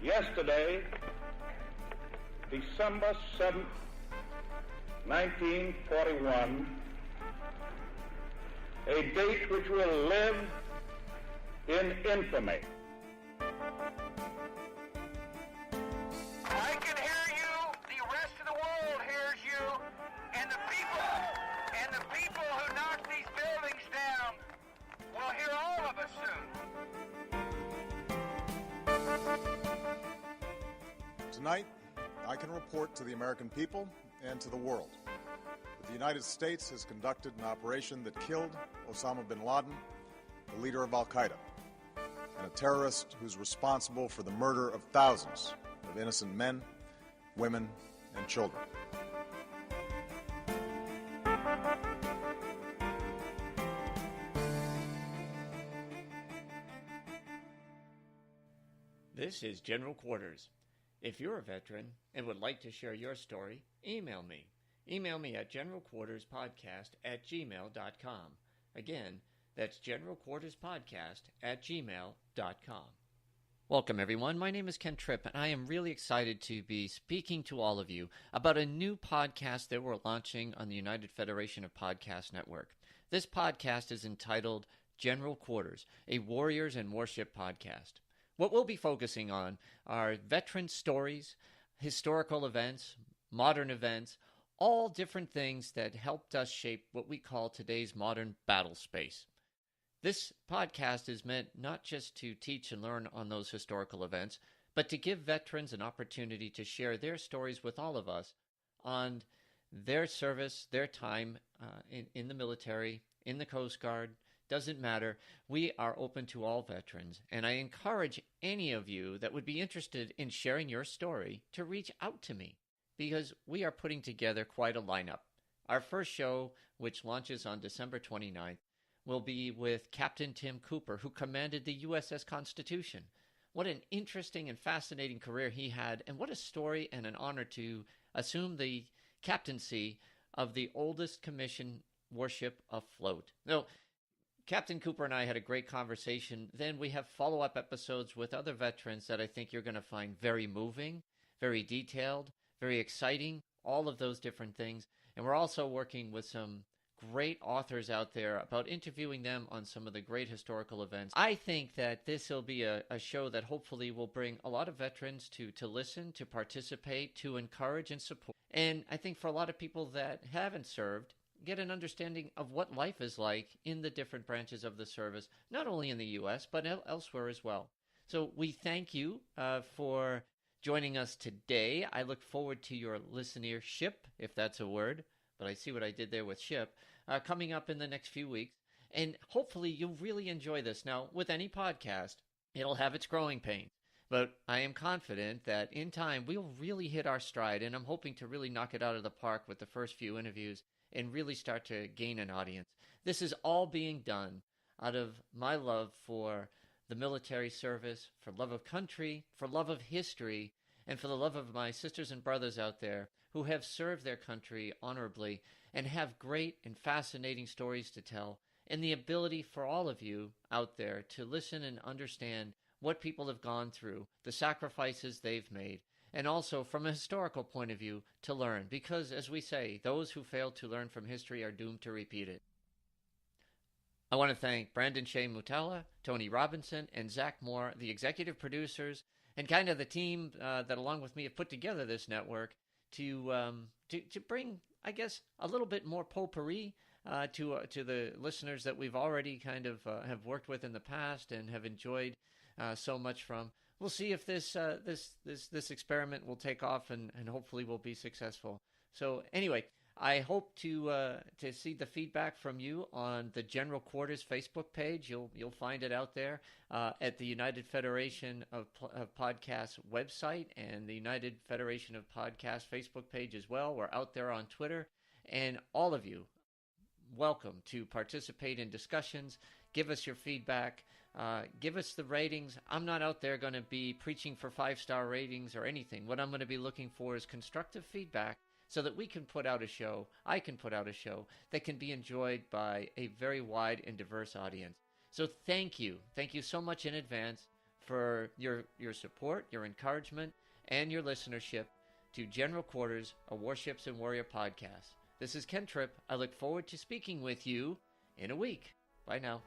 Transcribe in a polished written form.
Yesterday, December 7th, 1941, a date which will live in infamy. I can hear you, the rest of the world hears you, and the people who knock these buildings down will hear all of us soon. Tonight, I can report to the American people and to the world that the United States has conducted an operation that killed Osama bin Laden, the leader of al-Qaeda, and a terrorist who's responsible for the murder of thousands of innocent men, women, and children. This is General Quarters. If you're a veteran and would like to share your story, email me. Email me at generalquarterspodcast@gmail.com. Again, that's generalquarterspodcast@gmail.com. Welcome, everyone. My name is Ken Tripp, and I am really excited to be speaking to all of you about a new podcast that we're launching on the United Federation of Podcast Network. This podcast is entitled General Quarters, a Warriors and Warship podcast. What we'll be focusing on are veteran stories, historical events, modern events, all different things that helped us shape what we call today's modern battle space. This podcast is meant not just to teach and learn on those historical events, but to give veterans an opportunity to share their stories with all of us on their service, their time in the military, in the Coast Guard. Doesn't matter. We are open to all veterans, and I encourage any of you that would be interested in sharing your story to reach out to me, because we are putting together quite a lineup. Our first show, which launches on December 29th, will be with Captain Tim Cooper, who commanded the USS Constitution. What an interesting and fascinating career he had, and what a story and an honor to assume the captaincy of the oldest commissioned warship afloat. Now, Captain Cooper and I had a great conversation. Then we have follow-up episodes with other veterans that I think you're going to find very moving, very detailed, very exciting, all of those different things. And we're also working with some great authors out there about interviewing them on some of the great historical events. I think that this will be a show that hopefully will bring a lot of veterans to listen, to participate, to encourage and support. And I think for a lot of people that haven't served, get an understanding of what life is like in the different branches of the service, not only in the U.S., but elsewhere as well. So we thank you for joining us today. I look forward to your listenership, if that's a word, but I see what I did there with ship, coming up in the next few weeks. And hopefully you'll really enjoy this. Now, with any podcast, it'll have its growing pains. But I am confident that in time, we'll really hit our stride, and I'm hoping to really knock it out of the park with the first few interviews and really start to gain an audience. This is all being done out of my love for the military service, for love of country, for love of history, and for the love of my sisters and brothers out there who have served their country honorably and have great and fascinating stories to tell, and the ability for all of you out there to listen and understand what people have gone through, the sacrifices they've made, and also from a historical point of view to learn, because as we say, those who fail to learn from history are doomed to repeat it. I want to thank Brandon-Shea Mutala, Tony Robinson, and Zach Moore, the executive producers, and kind of the team that along with me have put together this network to bring, I guess, a little bit more potpourri to the listeners that we've already kind of have worked with in the past and have enjoyed so much from. We'll see if this experiment will take off and hopefully will be successful. So anyway, I hope to see the feedback from you on the General Quarters Facebook page. You'll find it out there at the United Federation of Podcasts website and the United Federation of Podcasts Facebook page as well. We're out there on Twitter, and all of you, welcome to participate in discussions. Give us your feedback. Give us the ratings. I'm not out there going to be preaching for 5-star ratings or anything. What I'm going to be looking for is constructive feedback so that we can put out a show, I can put out a show that can be enjoyed by a very wide and diverse audience. So thank you. Thank you so much in advance for your support, your encouragement, and your listenership to General Quarters, a Warships and Warrior podcast. This is Ken Tripp. I look forward to speaking with you in a week. Bye now.